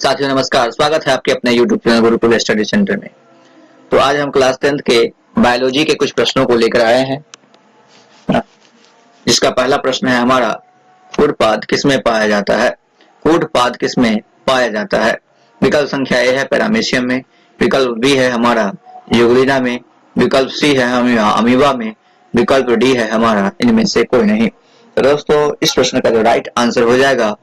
साथियों नमस्कार, स्वागत है आपके अपने YouTube channel Gurukul study centre में। तो आज हम क्लास 10th के बायोलॉजी के कुछ प्रश्नों को लेकर आए हैं, जिसका पहला प्रश्न है हमारा, फूड पाथ किसमें पाया जाता है? फूड पाथ किसमें पाया जाता है? विकल्प संख्या ए है पैरामीशियम में, विकल्प बी है हमारा यूग्लिना में, विकल्प सी है अमीबा में, विकल्प डी है हमारा इनमें से कोई नहीं। तो दोस्तों इस प्रश्न का जो राइट आंसर हो जाएगा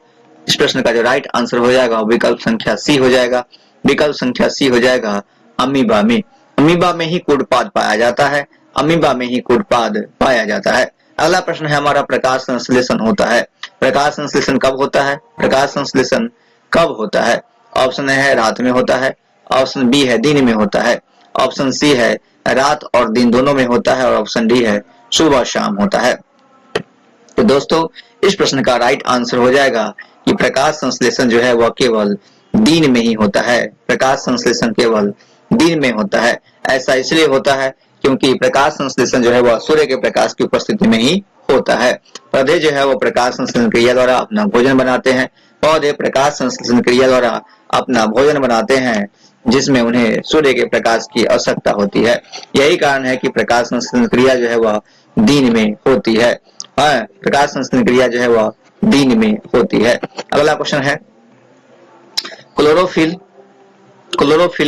विकल्प संख्या सी हो जाएगा। विकल्प संख्या सी हो जाएगा अमीबा में। अमीबा में ही कूडपाद पाया जाता है। अमीबा में ही कूडपाद पाया जाता है। अगला प्रश्न है हमारा, प्रकाश संश्लेषण होता है। प्रकाश संश्लेषण कब होता है? प्रकाश संश्लेषण कब होता है? ऑप्शन ए है रात में होता है, ऑप्शन बी है दिन में होता है, ऑप्शन सी है रात और दिन दोनों में होता है और ऑप्शन डी है सुबह शाम होता है। तो दोस्तों इस प्रश्न का राइट आंसर हो जाएगा कि प्रकाश संश्लेषण जो है वह केवल दिन में ही होता है। प्रकाश संश्लेषण केवल दिन में होता है। ऐसा इसलिए होता है क्योंकि प्रकाश संश्लेषण जो है वह सूर्य के प्रकाश की उपस्थिति में ही होता है। पौधे जो है वो प्रकाश संश्लेषण क्रिया द्वारा अपना भोजन बनाते हैं। पौधे प्रकाश संश्लेषण क्रिया द्वारा अपना भोजन बनाते हैं, जिसमें उन्हें सूर्य के प्रकाश की आवश्यकता होती है। यही कारण है कि प्रकाश संश्लेषण क्रिया जो है वह दिन में होती है। प्रकाश संश्लेषण क्रिया जो है वह दिन में होती है। अगला क्वेश्चन है, क्लोरोफिल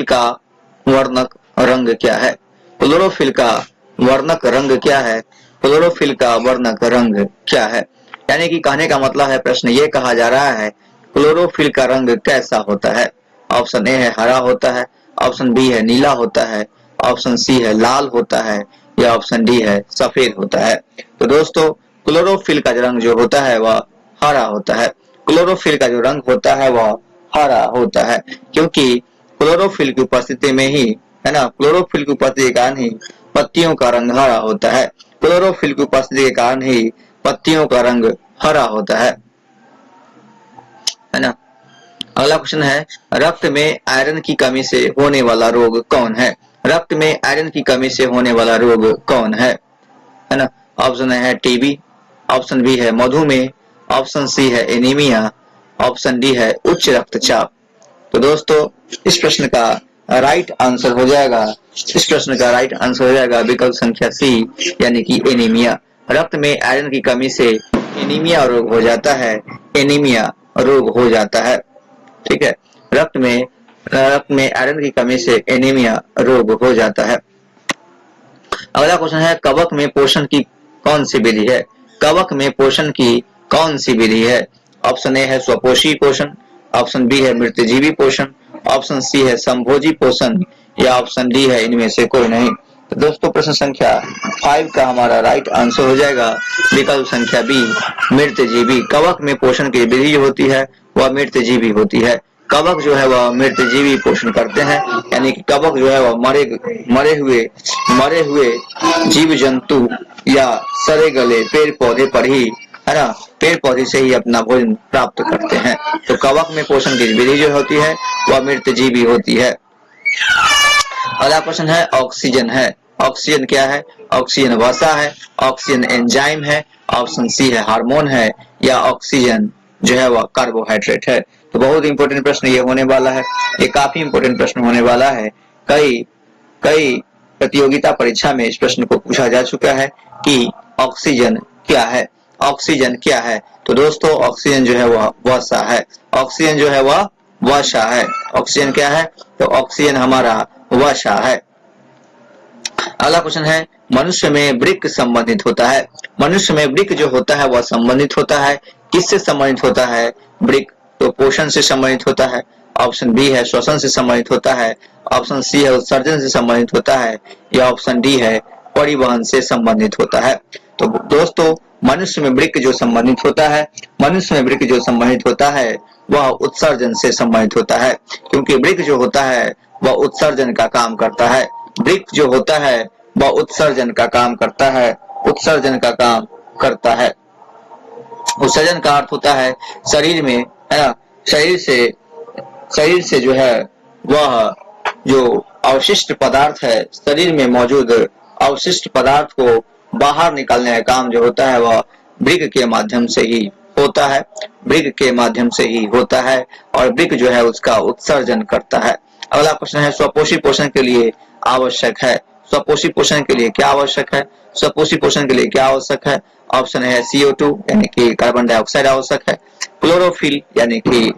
का वर्णक रंग क्या है? क्लोरोफिल का वर्णक रंग क्या है? क्लोरोफिल का वर्णक रंग क्या है? यानी कि कहने का मतलब है, प्रश्न ये कहा जा रहा है क्लोरोफिल का रंग कैसा होता है? ऑप्शन ए है हरा होता है, ऑप्शन बी है नीला होता है, ऑप्शन सी है लाल होता है या ऑप्शन डी है सफेद होता है। तो दोस्तों क्लोरोफिल का जो रंग जो होता है वह हरा होता है। क्लोरोफिल का जो रंग होता है वह हरा होता है, क्योंकि क्लोरोफिल की उपस्थिति में ही है ना, क्लोरोफिल की उपस्थिति के कारण ही पत्तियों का रंग हरा होता है। क्लोरोफिल की उपस्थिति के कारण ही पत्तियों का रंग हरा होता है ना। अगला क्वेश्चन है, रक्त में आयरन की कमी से होने वाला रोग कौन है? रक्त में आयरन की कमी से होने वाला रोग कौन है ना? ऑप्शन है टीबी, ऑप्शन बी है मधुमेह, ऑप्शन सी है एनीमिया, ऑप्शन डी है उच्च रक्तचाप। तो दोस्तों इस प्रश्न का राइट आंसर हो जाएगा विकल्प संख्या सी, यानी कि एनीमिया। रक्त में आयरन की कमी से एनीमिया रोग हो जाता है। एनीमिया रोग हो जाता है, ठीक है। रक्त में आयरन की कमी से एनीमिया रोग हो जाता है। अगला क्वेश्चन है, कवक में पोषण की कौन सी विधि है? कवक में पोषण की कौन सी विधि है? ऑप्शन ए है स्वपोषी पोषण, ऑप्शन बी है मृतजीवी पोषण, ऑप्शन सी है संभोजी पोषण या ऑप्शन डी है इनमें से कोई नहीं। तो दोस्तों प्रश्न संख्या 5 का हमारा राइट आंसर हो जाएगा विकल्प संख्या बी, मृतजीवी। कवक में पोषण की विधि जो होती है वह मृतजीवी होती है। कवक जो है वह मृतजीवी पोषण करते हैं, यानी कि कवक जो है वह मरे हुए जीव जंतु या सड़े गले पेड़ पौधे पर ही है ना, पेड़ पौधे से ही अपना भोजन प्राप्त करते हैं। तो कवक में पोषण की विधि जो होती है वह मृतजीवी होती है। अगला क्वेश्चन है, ऑक्सीजन है। ऑक्सीजन क्या है? ऑक्सीजन वसा है, ऑक्सीजन एंजाइम है, ऑप्शन सी है हार्मोन है या ऑक्सीजन जो है वह कार्बोहाइड्रेट है। तो बहुत इंपॉर्टेंट प्रश्न ये होने वाला है। ये काफी इंपॉर्टेंट प्रश्न होने वाला है। कई प्रतियोगिता परीक्षा में इस प्रश्न को पूछा जा चुका है कि ऑक्सीजन क्या है। ऑक्सीजन क्या है? तो दोस्तों ऑक्सीजन जो है वह वसा है। ऑक्सीजन जो है वह वसा है। ऑक्सीजन क्या है? तो ऑक्सीजन हमारा वसा है। अगला क्वेश्चन है, मनुष्य में वृक्क संबंधित होता है। मनुष्य में वृक्क जो होता है वह संबंधित होता है। किससे संबंधित होता है वृक्क? तो पोषण से संबंधित होता है। ऑप्शन बी है श्वसन से संबंधित होता है, ऑप्शन सी है उत्सर्जन से संबंधित होता है या ऑप्शन डी है परिवहन से संबंधित होता है। तो दोस्तों मनुष्य में वृक्क जो संबंधित होता है वह उत्सर्जन से संबंधित होता है, क्योंकि वृक्क जो होता है वह उत्सर्जन का काम करता है। वृक्क जो होता है वह उत्सर्जन का काम करता है। उत्सर्जन का अर्थ होता है शरीर में है ना, शरीर से जो है वह जो अवशिष्ट पदार्थ है, शरीर में मौजूद अवशिष्ट पदार्थ को बाहर निकालने का काम जो होता है वह वृक्क के माध्यम से ही होता है वृक्क के माध्यम से ही होता है और वृक्क जो है उसका उत्सर्जन करता है। अगला प्रश्न है स्वपोषी पोषण के लिए आवश्यक है। स्वपोषी पोषण के लिए क्या आवश्यक है? स्वपोषी पोषण के लिए क्या आवश्यक है? ऑप्शन है CO2 यानी कि कार्बन डाइऑक्साइड आवश्यक है, क्लोरोफिल यानी कि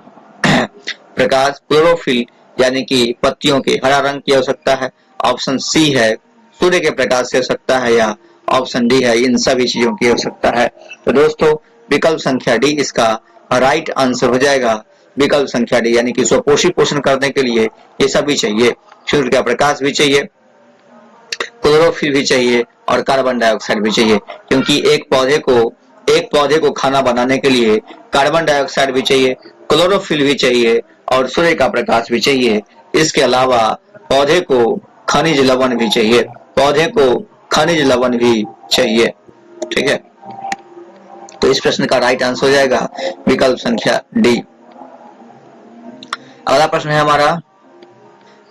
प्रकाश, क्लोरोफिल यानी कि पत्तियों के हरा रंग की आवश्यकता है, ऑप्शन सी है सूर्य के प्रकाश की आवश्यकता है, या ऑप्शन डी है इन सभी चीजों की आवश्यकता है। तो दोस्तों विकल्प संख्या डी इसका राइट आंसर हो जाएगा। विकल्प संख्या डी यानी कि स्वपोषी पोषण करने के लिए ये सभी चाहिए, सूर्य का प्रकाश भी चाहिए, क्लोरोफिल भी चाहिए और कार्बन डाइऑक्साइड भी चाहिए, क्योंकि एक पौधे को खाना बनाने के लिए कार्बन डाइऑक्साइड भी चाहिए, क्लोरोफिल भी चाहिए और सूर्य का प्रकाश भी चाहिए। इसके अलावा पौधे को खनिज लवण भी चाहिए, पौधे को खनिज लवण भी चाहिए। ठीक है, तो इस प्रश्न का राइट आंसर हो जाएगा विकल्प संख्या डी। अगला प्रश्न है हमारा,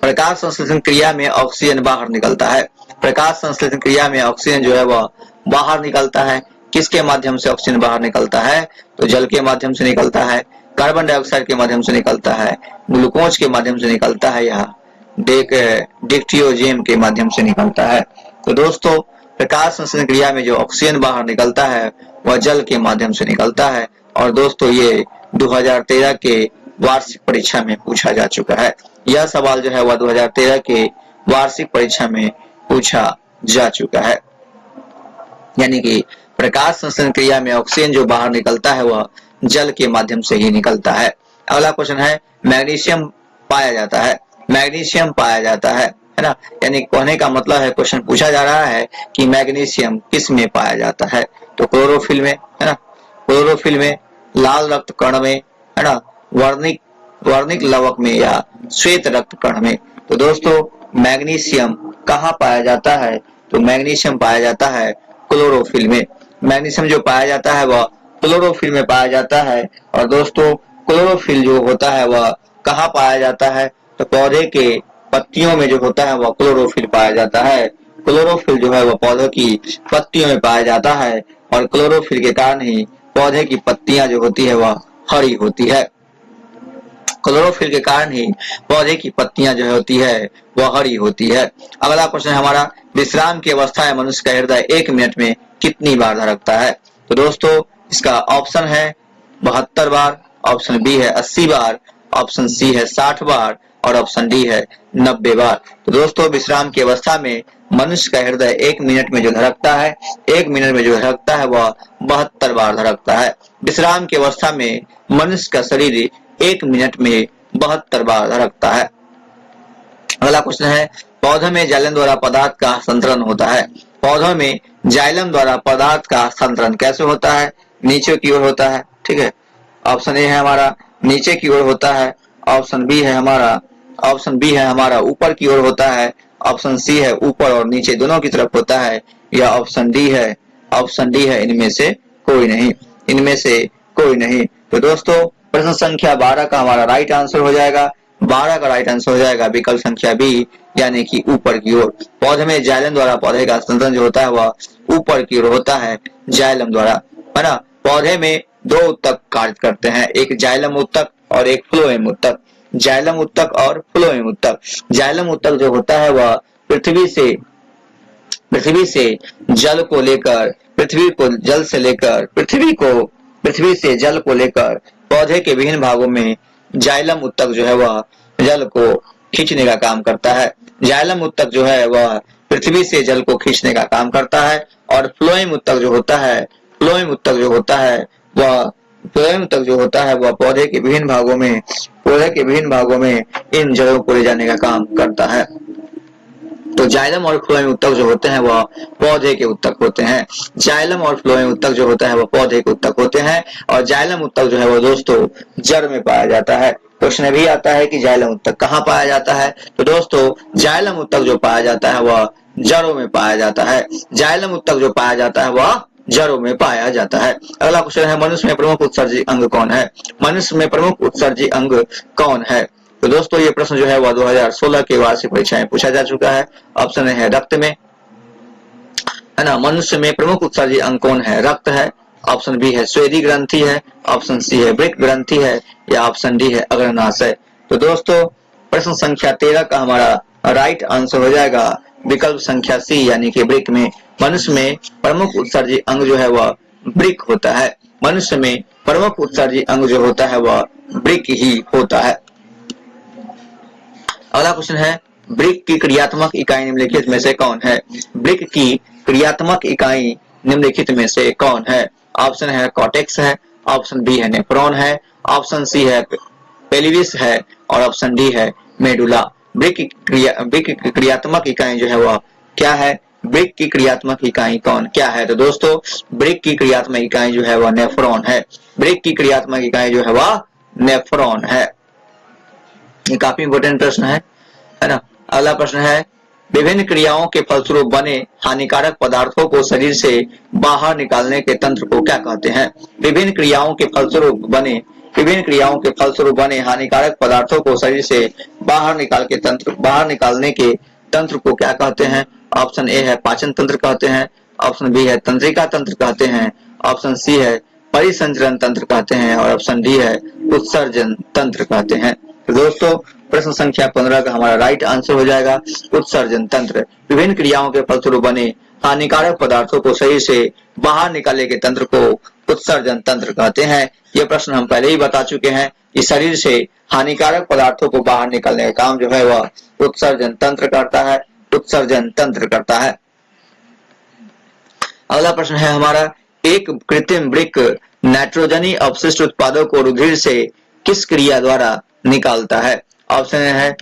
प्रकाश संश्लेषण क्रिया में ऑक्सीजन बाहर निकलता है। प्रकाश संश्लेषण क्रिया में ऑक्सीजन जो है वह बाहर निकलता है। किसके माध्यम से ऑक्सीजन बाहर निकलता है? तो जल के माध्यम से निकलता है, कार्बन डाइऑक्साइड के माध्यम से निकलता है, ग्लूकोज के माध्यम से निकलता है, या डिक्टियोजेम के माध्यम से निकलता है। तो दोस्तों प्रकाश संश्लेषण क्रिया में जो ऑक्सीजन बाहर निकलता है वह जल के माध्यम से निकलता है। और दोस्तों ये 2013 के वार्षिक परीक्षा में पूछा जा चुका है। यह सवाल जो है वह 2013 के वार्षिक परीक्षा में पूछा जा चुका है। यानी कि प्रकाश संश्लेषण क्रिया में ऑक्सीजन जो बाहर निकलता है वह जल के माध्यम से ही निकलता है। अगला क्वेश्चन है, मैग्नीशियम पाया जाता है। मैग्नीशियम पाया जाता है ना, यानी कहने का मतलब है क्वेश्चन पूछा जा रहा है कि मैग्नीशियम किस में पाया जाता है? तो क्लोरोफिल में, है ना, क्लोरोफिल में, लाल रक्त कण में, है ना, वर्णिक लवक में या श्वेत रक्त कण में। तो दोस्तों मैग्नीशियम कहाँ पाया जाता है? तो मैग्नीशियम पाया जाता है क्लोरोफिल में। मैग्नीशियम जो पाया जाता है वह क्लोरोफिल में पाया जाता है। और दोस्तों क्लोरोफिल जो होता है वह कहाँ पाया जाता है? तो पौधे के पत्तियों में जो होता है वह क्लोरोफिल पाया जाता है। क्लोरोफिल जो है वह पौधों की पत्तियों में पाया जाता है और क्लोरोफिल के कारण ही पौधे की पत्तियां जो होती है वह हरी होती है। क्लोरोफिल के कारण ही पौधे की पत्तियां जो होती है वह हरी होती है। अगला प्रश्न हमारा, विश्राम की अवस्था में मनुष्य का हृदय 1 मिनट में कितनी बार धड़कता है? तो दोस्तों इसका ऑप्शन है 72 बार, ऑप्शन बी है 80 बार, ऑप्शन सी है 60 बार और ऑप्शन डी है 90 बार। तो दोस्तों विश्राम की अवस्था में मनुष्य का हृदय 1 मिनट में जो धड़कता है, 1 मिनट में जो धड़कता है वह 72 बार धड़कता है। विश्राम की अवस्था में मनुष्य का शरीर 1 मिनट में 72 बार धड़कता है। अगला क्वेश्चन है, पौधों में जाइलम द्वारा पदार्थ का हस्तांतरण होता है। पौधों में जाइलम द्वारा पदार्थ का हस्तांतरण कैसे होता है? नीचे की ओर होता है। ठीक है, ऑप्शन ए है हमारा नीचे की ओर होता है, ऑप्शन बी है हमारा ऊपर की ओर होता है, ऑप्शन सी है ऊपर और नीचे दोनों की तरफ होता है, या ऑप्शन डी है इनमें से कोई नहीं। तो दोस्तों प्रश्न संख्या 12 का हमारा राइट आंसर हो जाएगा, 12 का राइट आंसर हो जाएगा विकल्प संख्या बी यानी कि ऊपर की ओर। पौधे में जाइलम द्वारा पौधे का हस्तांतरण जो होता है वह ऊपर की ओर होता है जाइलम द्वारा, है ना। पौधे में 2 ऊतक कार्य करते हैं, एक जाइलम ऊतक और एक फ्लोएम ऊतक। जाइलम ऊतक और फ्लोएम ऊतक। जाइलम ऊतक जो होता है वह पृथ्वी से जल को लेकर पृथ्वी से जल को लेकर पौधे के विभिन्न भागों में जाइलम ऊतक जो है वह जल को खींचने का काम करता है। जाइलम ऊतक जो है वह पृथ्वी से जल को खींचने का काम करता है। और फ्लोएम ऊतक जो होता है वह पौधे के विभिन्न भागों में इन जड़ों को ले जाने का काम करता है। तो जाइलम और फ्लोएम ऊतक जो होते हैं वह पौधे के ऊतक होते हैं। जाइलम और फ्लोएम ऊतक जो होता है वह पौधे के ऊतक होते हैं। और जाइलम ऊतक जो है वह दोस्तों जड़ में पाया जाता है। क्वेश्चन भी आता है कि जाइलम ऊतक कहाँ पाया जाता है? तो दोस्तों जाइलम ऊतक जो पाया जाता है वह जड़ों में पाया जाता है। जाइलम ऊतक जो पाया जाता है वह जड़ों में पाया जाता है। अगला क्वेश्चन है, मनुष्य में प्रमुख उत्सर्जी अंग कौन है? मनुष्य में प्रमुख उत्सर्जी अंग कौन है? तो दोस्तों ये प्रश्न जो है वह 2016 के वार्षिक परीक्षा में पूछा जा चुका है। ऑप्शन है रक्त में, है ना। मनुष्य में प्रमुख उत्सर्जी अंग कौन है? रक्त है। ऑप्शन बी है स्वेदी ग्रंथि है, ऑप्शन सी है वृक्क ग्रंथि है, या ऑप्शन डी है अग्रनाशय। तो दोस्तों प्रश्न संख्या 13 का हमारा राइट आंसर हो जाएगा विकल्प संख्या सी, यानी कि वृक्क में मनुष्य में प्रमुख उत्सर्जी अंग जो है वह वृक्क होता है। मनुष्य में प्रमुख उत्सर्जी अंग जो होता है वह वृक्क ही होता है। अगला क्वेश्चन है वृक्क की क्रियात्मक इकाई निम्नलिखित में से कौन है? वृक्क की क्रियात्मक इकाई निम्नलिखित में से कौन है? ऑप्शन है कॉर्टेक्स है, ऑप्शन बी है नेफ्रॉन है, ऑप्शन सी है पेल्विस है, और ऑप्शन डी है मेडुला। वृक्क की क्रियात्मक इकाई जो है वह क्या है? वृक्क की क्रियात्मक इकाई कौन क्या है? तो दोस्तों वृक्क की क्रियात्मक इकाई जो है वह नेफ्रॉन है। वृक्क की क्रियात्मक इकाई जो है वह नेफ्रॉन है। ये काफी इंपोर्टेंट प्रश्न है ना। अगला प्रश्न है विभिन्न क्रियाओं के फलस्वरूप बने हानिकारक पदार्थों को शरीर से बाहर निकालने के तंत्र को क्या कहते हैं? विभिन्न क्रियाओं के फलस्वरूप बने हानिकारक पदार्थों को शरीर से बाहर निकालने के तंत्र को क्या कहते हैं? ऑप्शन ए है पाचन तंत्र कहते हैं, ऑप्शन बी है तंत्रिका तंत्र कहते हैं, ऑप्शन सी है परिसंचरण तंत्र कहते हैं, और ऑप्शन डी है उत्सर्जन तंत्र कहते हैं। तो दोस्तों प्रश्न संख्या 15 का हमारा राइट आंसर हो जाएगा उत्सर्जन तंत्र। विभिन्न क्रियाओं के फलस्वरूप बने हानिकारक पदार्थों को शरीर से बाहर निकालने के तंत्र को उत्सर्जन तंत्र कहते हैं। यह प्रश्न हम पहले ही बता चुके हैं कि शरीर से हानिकारक पदार्थों को बाहर निकालने का काम जो है वह उत्सर्जन तंत्र करता है। अगला प्रश्न है हमारा एक कृत्रिम वृक्क नाइट्रोजनी अपशिष्ट उत्पादों को रुधिर से किस क्रिया द्वारा निकालता है? ऑप्शन है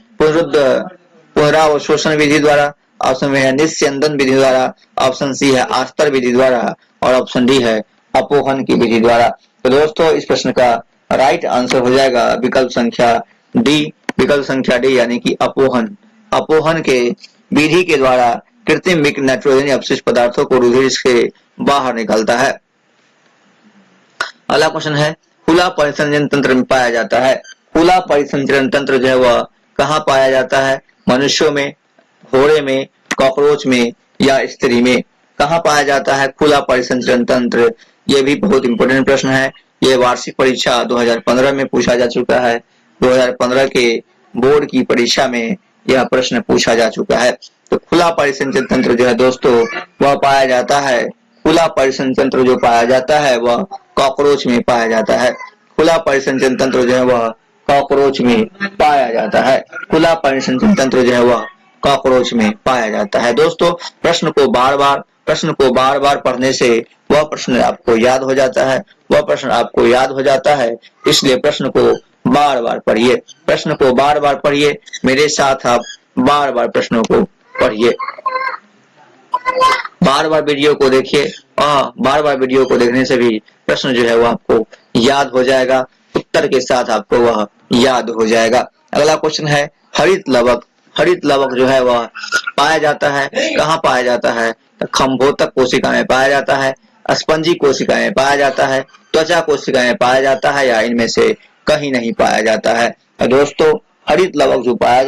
पुनरावशोषण विधि द्वारा, ऑप्शन है निस्यंदन विधि द्वारा, ऑप्शन सी है आस्तर विधि द्वारा, और ऑप्शन डी है अपोहन की विधि द्वारा। तो दोस्तों इस प्रश्न का राइट आंसर हो जाएगा विकल्प संख्या डी, यानी कि अपोहन के विधि के द्वारा कृत्रिम वृक्क नाइट्रोजनी अपशिष्ट पदार्थों को रुधिर से बाहर निकालता है। अगला क्वेश्चन है खुला परिसंचरण तंत्र में पाया जाता है। खुला परिसंचरण तंत्र जो है वह कहाँ पाया जाता है? मनुष्यों में, घोड़े में, कॉकरोच में, या स्त्री में? कहाँ पाया जाता है खुला परिसंचरण तंत्र? ये भी बहुत इंपोर्टेंट प्रश्न है। ये वार्षिक परीक्षा 2015 में पूछा जा चुका है। 2015 के बोर्ड की परीक्षा में यह प्रश्न पूछा जा चुका है। तो खुला परिसंचरण तंत्र जो है दोस्तों वह पाया जाता है, खुला परिसंचरण तंत्र जो पाया जाता है वह कॉकरोच में पाया जाता है। खुला परिसंचरण तंत्र जो है वह कॉकरोच में पाया जाता है। खुला परिसंचरण तंत्र जो है वह कॉकरोच में पाया जाता है। दोस्तों प्रश्न को बार बार पढ़ने से वह प्रश्न आपको याद हो जाता है, इसलिए प्रश्न को बार बार पढ़िए। मेरे साथ आप बार बार प्रश्नों को पढ़िए, बार बार वीडियो को देखिए। बार बार वीडियो को देखने से भी प्रश्न जो है वो आपको याद हो जाएगा, उत्तर के साथ आपको वह याद हो जाएगा। अगला क्वेश्चन है हरित लवक जो है वह पाया जाता है, कहाँ पाया जाता है? खंभोतक कोशिका में पाया जाता है, स्पंजी कोशिका में पाया जाता है, त्वचा कोशिका में पाया जाता है, या इनमें से कहीं नहीं पाया जाता है? दोस्तों हरित लवक जो पाया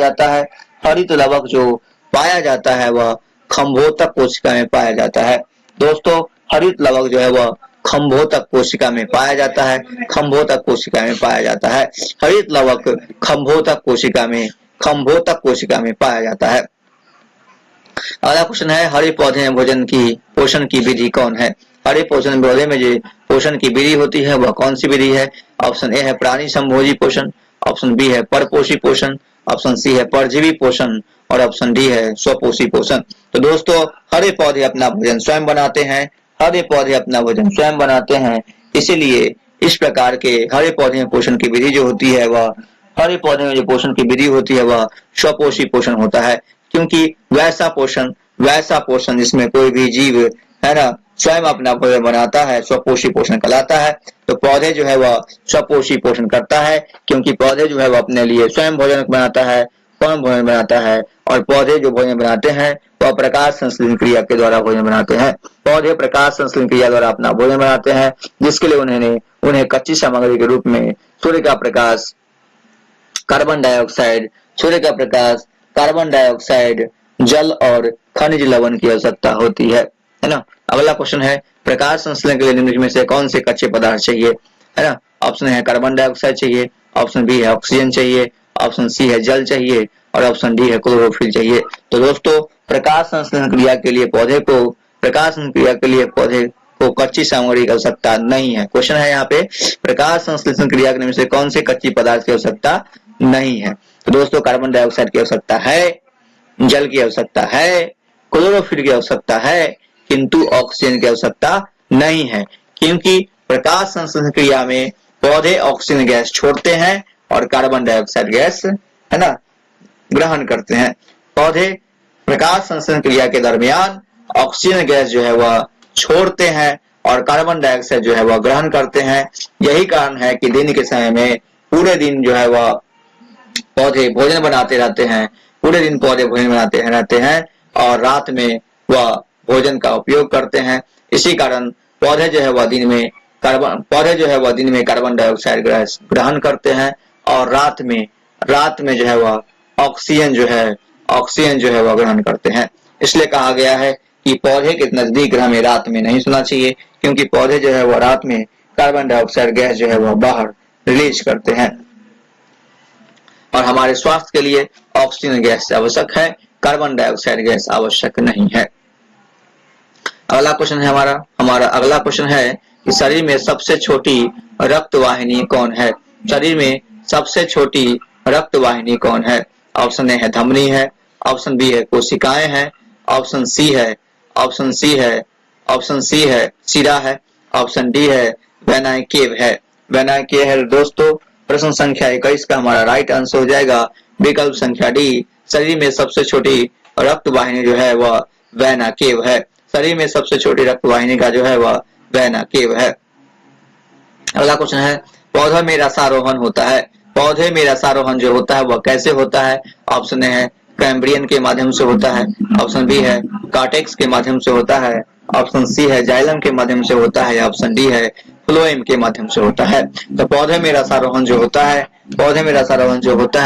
जाता है वह खंभोतक कोशिका में पाया जाता है। दोस्तों हरित लवक जो है वह खंभोतक कोशिका में पाया जाता है। हरित लवक खंभोतक कोशिका में पाया जाता है। अगला क्वेश्चन है हरे पौधे में पोषण की विधि कौन है? हरे पौधे में जो पोषण की विधि होती है वह कौन सी विधि है? ऑप्शन ए है प्राणी संभोजी पोषण, ऑप्शन बी है परपोषी पोषण, ऑप्शन सी है परजीवी पोषण, और ऑप्शन डी है स्वपोषी पोषण। तो दोस्तों हरे पौधे अपना भोजन स्वयं बनाते हैं, इसीलिए इस प्रकार के हरे पौधे में पोषण की विधि जो होती है वह स्वपोषी पोषण होता है, क्योंकि वैसा पोषण जिसमें कोई भी जीव है ना स्वयं अपना भोजन बनाता है स्वपोषी पोषण कहलाता है। तो पौधे जो है वह स्वपोषी पोषण करता है, क्योंकि पौधे जो है वह अपने लिए स्वयं भोजन बनाता है, और पौधे जो भोजन बनाते हैं वह प्रकाश संश्लेषण क्रिया के द्वारा भोजन बनाते हैं। पौधे प्रकाश संश्लेषण क्रिया द्वारा अपना भोजन बनाते हैं, जिसके लिए उन्हें कच्ची सामग्री के रूप में सूर्य का प्रकाश, कार्बन डाइऑक्साइड, जल और खनिज लवण की आवश्यकता होती है ना। अगला क्वेश्चन है प्रकाश संश्लेषण के लिए निम्न में से कौन से कच्चे पदार्थ चाहिए, है ना। ऑप्शन है कार्बन डाइऑक्साइड चाहिए, ऑप्शन बी है ऑक्सीजन चाहिए, ऑप्शन सी है जल चाहिए और ऑप्शन डी है क्लोरोफिल चाहिए। तो दोस्तों प्रकाश संश्लेषण क्रिया के लिए पौधे को कच्ची सामग्री की आवश्यकता नहीं है। क्वेश्चन है यहाँ पे प्रकाश संश्लेषण क्रिया में से कौन से कच्ची पदार्थ की आवश्यकता नहीं है। तो दोस्तों कार्बन डाइऑक्साइड की आवश्यकता है, जल की आवश्यकता है, क्लोरोफिल की आवश्यकता है, किंतु ऑक्सीजन की आवश्यकता नहीं है, क्योंकि प्रकाश संश्लेषण क्रिया में पौधे ऑक्सीजन गैस छोड़ते हैं और कार्बन डाइऑक्साइड गैस, है ना, ग्रहण करते हैं। पौधे प्रकाश संश्लेषण क्रिया के दरमियान ऑक्सीजन गैस जो है वह छोड़ते हैं और कार्बन डाइऑक्साइड जो है वह ग्रहण करते हैं। यही कारण है कि दिन के समय में पूरे दिन जो है वह पौधे भोजन बनाते रहते हैं, पूरे दिन पौधे भोजन बनाते रहते हैं और रात में वह भोजन का उपयोग करते हैं। इसी कारण पौधे जो है वह दिन में कार्बन डाइऑक्साइड गैस ग्रहण करते हैं और रात में जो है वह ऑक्सीजन जो है वह ग्रहण करते हैं। इसलिए कहा गया है कि पौधे के नजदीक हमें रात में नहीं सोना चाहिए, क्योंकि पौधे जो है वह रात में कार्बन डाइऑक्साइड गैस जो है वह बाहर रिलीज करते हैं और हमारे स्वास्थ्य के लिए ऑक्सीजन गैस आवश्यक है, कार्बन डाइऑक्साइड गैस आवश्यक नहीं है। अगला क्वेश्चन है हमारा अगला क्वेश्चन है कि शरीर में सबसे छोटी रक्त वाहिनी कौन है। शरीर में सबसे छोटी रक्त वाहिनी कौन है। ऑप्शन ए है धमनी है, ऑप्शन बी है कोशिकाएं हैं, ऑप्शन सी है शिरा है, ऑप्शन डी है वेनाई केव है। दोस्तों प्रश्न संख्या 21 का हमारा राइट आंसर हो जाएगा विकल्प संख्या डी। शरीर में सबसे छोटी रक्त वाहिनी जो है वह वेना केव है। शरीर में सबसे छोटी रक्त वाहिनी का जो है वह वेना केव है। अगला क्वेश्चन है पौधों में रसारोहण होता है। पौधे में रसारोहण जो होता है वह कैसे होता है। ऑप्शन ए है कैम्ब्रियन के माध्यम से होता है, ऑप्शन बी है कार्टेक्स के माध्यम से होता है, ऑप्शन सी है जाइलम के माध्यम से होता है, ऑप्शन डी है फ्लोएम के माध्यम से होता है। तो पौधे में रसारोहण जो होता है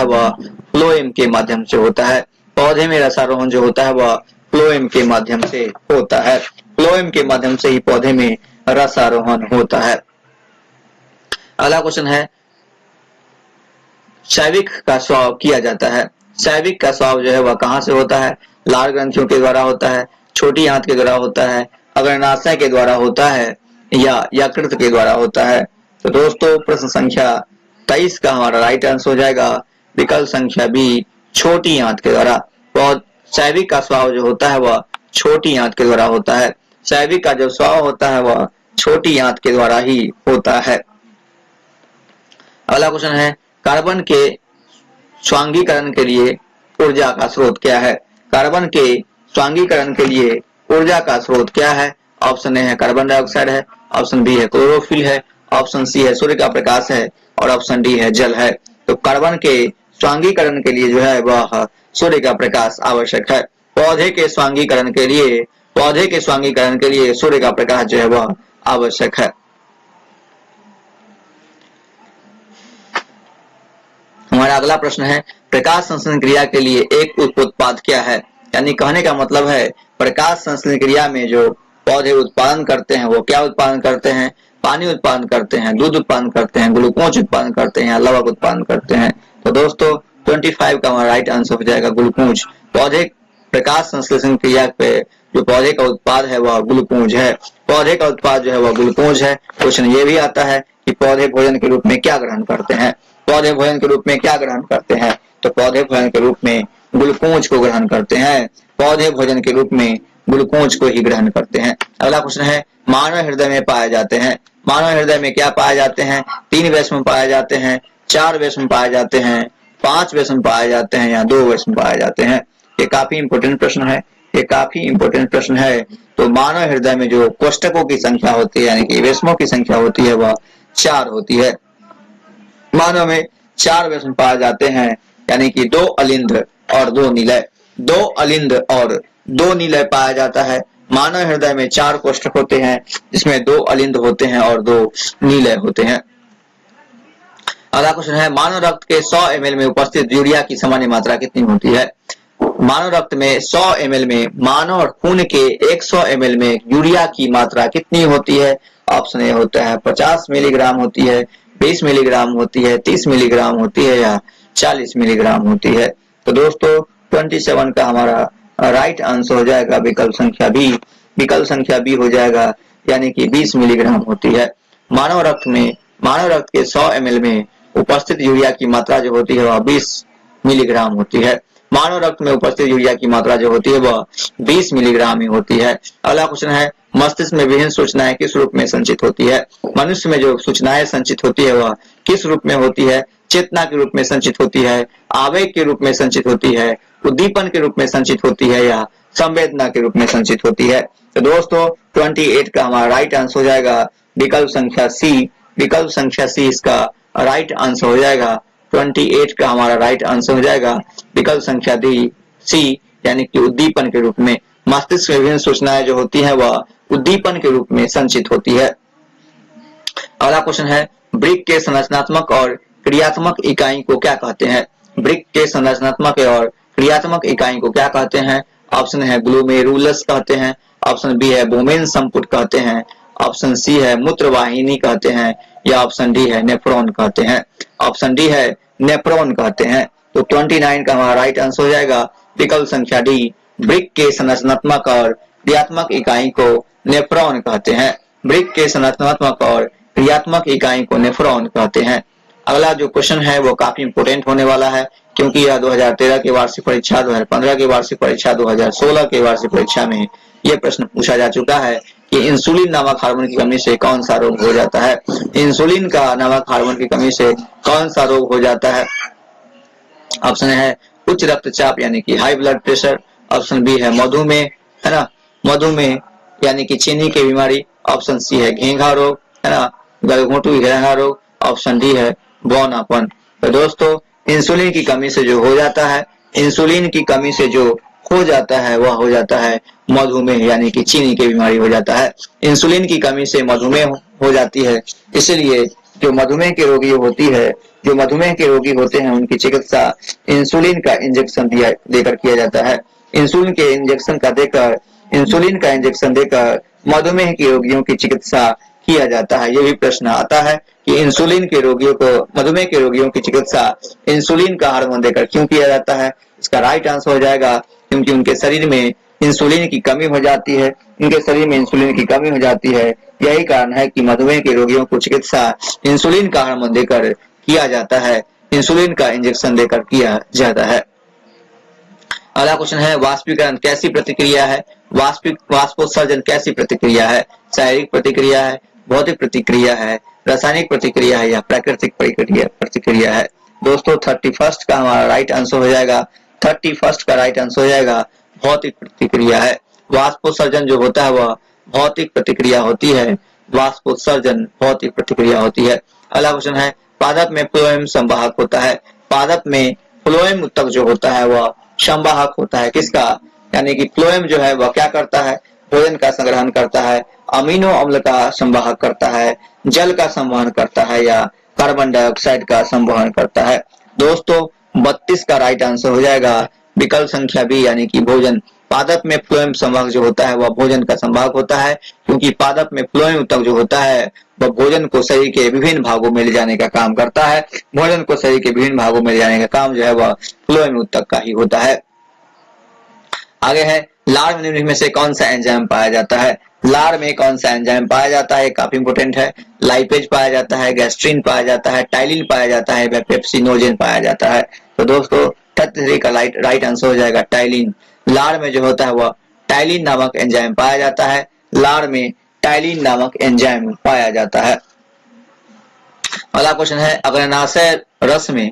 वह फ्लोएम के माध्यम से होता है। पौधे में रसारोहण जो होता है वह फ्लोएम के माध्यम से होता है। फ्लोएम के माध्यम से ही पौधे में रसारोहण होता है। अगला क्वेश्चन है शैविक का स्राव किया जाता है। शैविक का स्राव जो है वह कहाँ से होता है। लाल ग्रंथियों के द्वारा होता है, छोटी आंत के द्वारा होता है, अग्रनाशय के द्वारा होता है या यकृत के द्वारा होता है। तो दोस्तों प्रश्न संख्या 23 का हमारा राइट आंसर हो जाएगा विकल्प संख्या बी छोटी आंत के द्वारा। शैविक का स्राव जो होता है वह छोटी आंत के द्वारा होता है। शैविक का जो स्राव होता है वह छोटी आंत के द्वारा ही होता है। अगला क्वेश्चन है कार्बन के स्वांगीकरण के लिए ऊर्जा का स्रोत क्या है। कार्बन के स्वांगीकरण के लिए ऊर्जा का स्रोत क्या है। ऑप्शन ए है कार्बन डाइऑक्साइड है, ऑप्शन बी है क्लोरोफिल है, ऑप्शन सी है सूर्य का प्रकाश है और ऑप्शन डी है जल है। तो कार्बन के स्वांगीकरण के लिए जो है वह सूर्य का प्रकाश आवश्यक है। पौधे के स्वांगीकरण के लिए सूर्य का प्रकाश जो है वह आवश्यक है। हमारा अगला प्रश्न है प्रकाश संश्लेषण क्रिया के लिए एक उत्पाद क्या है। यानी कहने का मतलब है प्रकाश संश्लेषण क्रिया में जो पौधे उत्पादन करते हैं वो क्या उत्पादन करते हैं। पानी उत्पादन करते हैं, दूध उत्पादन करते हैं, ग्लूकोज उत्पादन करते हैं या लवक उत्पादन करते हैं। तो दोस्तों 25 का हमारा राइट आंसर हो जाएगा ग्लूकोज। पौधे प्रकाश संश्लेषण क्रिया पे जो पौधे का उत्पाद है वह ग्लूकोज है। पौधे का उत्पाद जो है वह ग्लूकोज है। क्वेश्चन ये भी आता है कि पौधे भोजन के रूप में क्या ग्रहण करते हैं। पौधे भोजन के रूप में क्या ग्रहण करते हैं। तो पौधे भोजन के रूप में ग्लूकोज को ग्रहण करते हैं। पौधे भोजन के रूप में ग्लूकोज को ही ग्रहण करते हैं। अगला प्रश्न है मानव हृदय में पाए जाते हैं। मानव हृदय में क्या पाए जाते हैं। 3 वैश्म पाए जाते हैं, 4 वैश्म पाए जाते हैं, 5 वैश्म पाए जाते हैं या 2 वैश्म पाए जाते हैं। ये काफी इंपोर्टेंट प्रश्न है। तो मानव हृदय में जो कोष्ठकों की संख्या होती है यानी कि वैश्मों की संख्या होती है वह 4 होती है। मानव में 4 वैश्म पाए जाते हैं यानी कि 2 अलिंद और 2 निलय। 2 अलिंद और 2 निलय पाया जाता है। मानव हृदय में 4 कोष्ठक होते हैं जिसमें 2 अलिंद होते हैं और 2 निलय होते हैं। अगला क्वेश्चन है मानव रक्त के 100 ml में उपस्थित यूरिया की सामान्य मात्रा कितनी होती है। मानव रक्त में 100 ml में मानव खून के 100 ml में यूरिया की मात्रा कितनी होती है? ऑप्शन ए होता है 50 मिलीग्राम होती है, 20 मिलीग्राम होती है, 30 मिलीग्राम होती है या 40 मिलीग्राम होती है। तो दोस्तों 27 का हमारा राइट आंसर हो जाएगा विकल्प संख्या बी। विकल्प संख्या बी हो जाएगा, यानी कि 20 मिलीग्राम होती है। मानव रक्त के 100 ml में उपस्थित यूरिया की मात्रा जो होती है वह 20 मिलीग्राम होती है। मानव रक्त में उपस्थित यूरिया की मात्रा जो होती है वह 20 मिलीग्राम ही होती है। अगला क्वेश्चन है, मस्तिष्क में विभिन्न सूचनाएं किस रूप में संचित होती है? मनुष्य में जो सूचनाएं संचित होती है वह किस रूप में होती है? चेतना के रूप में संचित होती है, आवेग के रूप में संचित होती है, उद्दीपन के रूप में संचित होती है या संवेदना के रूप में संचित होती है? तो दोस्तों 28 का हमारा राइट आंसर हो जाएगा विकल्प संख्या सी। विकल्प संख्या सी इसका राइट आंसर हो जाएगा। 28 का हमारा राइट आंसर हो जाएगा विकल्प संख्या डी सी, यानी कि उद्दीपन के रूप में। मस्तिष्क में विभिन्न सूचनाएं जो होती है वह उद्दीपन के रूप में संचित होती है। अगला क्वेश्चन है, ब्रिक के संरचनात्मक और क्रियात्मक इकाई को क्या कहते हैं? ब्रिक के संरचनात्मक और क्रियात्मक इकाई को क्या कहते हैं? ऑप्शन है ग्लोमेरुलस कहते हैं, ऑप्शन बी है बोमेन संपुट कहते हैं, ऑप्शन सी है मूत्रवाहिनी कहते हैं या ऑप्शन डी है नेफ्रॉन कहते हैं। ऑप्शन डी है नेफ्रॉन कहते हैं। तो 29 का हमारा राइट आंसर हो जाएगा विकल्प संख्या डी। ब्रिक के संरचनात्मक और क्रियात्मक इकाई को नेफ्रॉन कहते हैं। ब्रिक के संरचनात्मक और क्रियात्मक इकाई को नेफ्रॉन कहते हैं। अगला जो क्वेश्चन है वो काफी इंपोर्टेंट होने वाला है, क्योंकि यह 2013 की वार्षिक परीक्षा, 2015 की वार्षिक परीक्षा, 2016 की वार्षिक परीक्षा में यह प्रश्न पूछा जा चुका है कि इंसुलिन नामक हार्मोन की कमी से कौन सा रोग हो जाता है? इंसुलिन का नामक हार्मोन की कमी से कौन सा रोग हो जाता है? ऑप्शन है उच्च रक्तचाप यानी कि high blood pressure, option B है मधुमेह, है ना, मधुमेह यानी कि चीनी की बीमारी, ऑप्शन सी है घेंघा रोग, है ना, गलघोंटू घेंघा रोग, ऑप्शन डी है बौनापन। तो दोस्तों इंसुलिन की कमी से जो हो जाता है, इंसुलिन की कमी से जो हो जाता है वह हो जाता है मधुमेह यानी कि चीनी की बीमारी हो जाता है। इंसुलिन की कमी से मधुमेह हो जाती है, इसलिए जो मधुमेह के रोगी होती है, जो मधुमेह के रोगी होते हैं उनकी चिकित्सा इंसुलिन का इंजेक्शन देकर किया जाता है। इंसुलिन के इंजेक्शन का देकर, इंसुलिन का इंजेक्शन देकर मधुमेह के रोगियों की चिकित्सा किया जाता है। ये भी प्रश्न आता है कि इंसुलिन के रोगियों को, मधुमेह के रोगियों की चिकित्सा इंसुलिन का हार्मोन देकर क्यों किया जाता है? इसका राइट आंसर हो जाएगा क्योंकि उनके शरीर में इंसुलिन की कमी हो जाती है, उनके शरीर में इंसुलिन की कमी हो जाती है। यही कारण है कि मधुमेह के रोगियों को चिकित्सा इंसुलिन का हार्मोन देकर किया जाता है, इंसुलिन का इंजेक्शन देकर किया जाता है। अगला क्वेश्चन है, वाष्पीकरण कैसी प्रतिक्रिया है? वाष्पोत्सर्जन कैसी प्रतिक्रिया है? शारीरिक प्रतिक्रिया है, भौतिक प्रतिक्रिया है, रासायनिक प्रतिक्रिया है या प्राकृतिक प्रतिक्रिया है? दोस्तों 31 का हमारा राइट आंसर हो जाएगा, 31 का राइट आंसर हो जाएगा भौतिक प्रतिक्रिया है। वाष्पोत्सर्जन जो होता है वह भौतिक प्रतिक्रिया होती है, वाष्पोत्सर्जन भौतिक प्रतिक्रिया होती है। अगला क्वेश्चन है, पादप में फ्लोएम संवाहक होता है। पादप में फ्लोएम उत्तक जो होता है वह संवाहक होता है किसका? यानी कि फ्लोएम जो है वह क्या करता है? भोजन का संग्रहण करता है, अमीनो अम्ल का संवाहक करता है, जल का संवहन करता है या कार्बन डाइऑक्साइड का संवहन करता है? दोस्तों 32 का राइट आंसर हो जाएगा विकल्प संख्या बी, यानी कि भोजन। पादप में फ्लोएम संवाहक जो होता है वह भोजन का संवाहक होता है, क्योंकि पादप में फ्लोएम उत्तक जो होता है वह भोजन को शरीर के विभिन्न भागों में ले जाने का काम करता है। भोजन को शरीर के विभिन्न भागों में ले जाने का काम जो है वह फ्लोएम उत्तक का ही होता है। आगे है, लार में निम्नलिखित में से कौन सा एंजाइम पाया जाता है? लार में कौन सा एंजाइम पाया जाता है? काफी इंपोर्टेंट है। लाइपेज पाया जाता है, गैस्ट्रीन पाया जाता है, टाइलिन पाया जाता है, पेप्सिनोजेन पाया जाता है? तो दोस्तों 33 का राइट आंसर हो जाएगा टाइलिन। लार में जो होता है वह टाइलिन नामक एंजाइम पाया जाता है। लार में टाइलिन नामक एंजाइम पाया जाता है। अगला क्वेश्चन है, अग्रनाशय रस में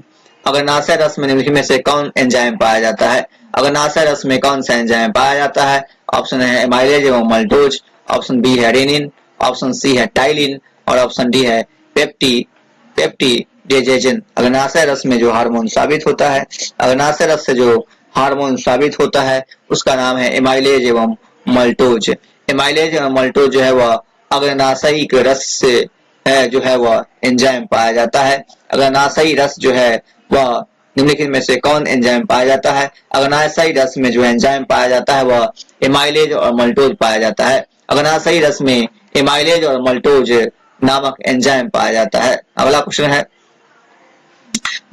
निम्नलिखित में से कौन एंजाइम पाया जाता है? अग्रनाशय रस में कौन सा एंजाइम पाया जाता है? ऑप्शन है एमाइलेज एवं मल्टोज, ऑप्शन बी है रेनिन, ऑप्शन सी है टाइलिन और ऑप्शन डी है पेप्टिडेजेजन। अग्रनाशय रस में जो हार्मोन साबित होता है, अग्रनाशय रस से जो हार्मोन साबित होता है उसका नाम है एमाइलेज एवं मल्टोज। एमाइलेज एवं मल्टोज जो है वह अग्रनाशयी के रस से जो है वह एंजाइम पाया जाता है। अग्रनाशयी रस जो है वह निम्नलिखित में से कौन एंजाइम पाया जाता है? अग्नाशयी रस में जो एंजाइम पाया जाता है वह एमाइलेज और मल्टोज पाया जाता है। अग्नाशयी रस में एमाइलेज और मल्टोज नामक एंजाइम पाया जाता है। अगला क्वेश्चन है,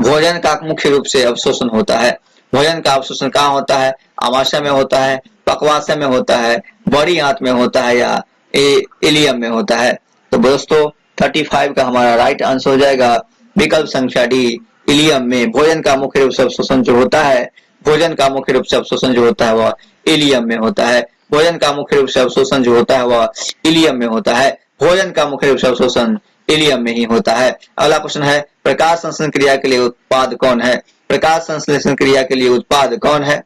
भोजन का मुख्य रूप से अवशोषण होता है। भोजन का अवशोषण कहाँ होता है? आमाशय में होता है, पक्वाशय में होता है, बड़ी आंत में होता है या इलियम में होता है? तो दोस्तों 35 का हमारा राइट आंसर हो जाएगा विकल्प संख्या डी, इलियम में। भोजन का मुख्य रूप से अवशोषण जो होता है, भोजन का मुख्य रूप से अवशोषण जो होता है वह इलियम में होता है। भोजन का मुख्य रूप से अवशोषण जो होता है वह इलियम में होता है। भोजन का मुख्य रूप से अवशोषण इलियम में ही होता है। अगला क्वेश्चन है, प्रकाश संश्लेषण क्रिया के लिए उत्पाद कौन है? प्रकाश संश्लेषण क्रिया के लिए उत्पाद कौन है?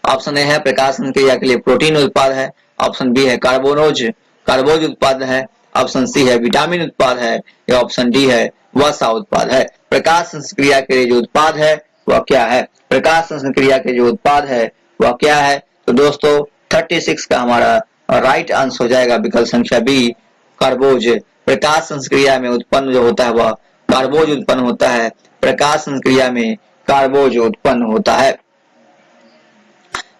ऑप्शन ए है प्रकाश संश्लेषण क्रिया के लिए प्रोटीन उत्पाद है। ऑप्शन बी है कार्बोज उत्पाद है। ऑप्शन सी है विटामिन उत्पाद है या ऑप्शन डी है वसा उत्पाद है। प्रकाश संश्लेषण क्रिया के लिए जो उत्पाद है वह क्या है? प्रकाश संश्लेषण क्रिया के जो उत्पाद है वह क्या है? तो दोस्तों 36 का हमारा राइट आंसर हो जाएगा विकल्प संख्या बी, कार्बोज। प्रकाश संश्लेषण क्रिया में उत्पन्न जो होता है वह कार्बोज उत्पन्न होता है। प्रकाश संश्लेषण क्रिया में कार्बोज उत्पन्न होता है।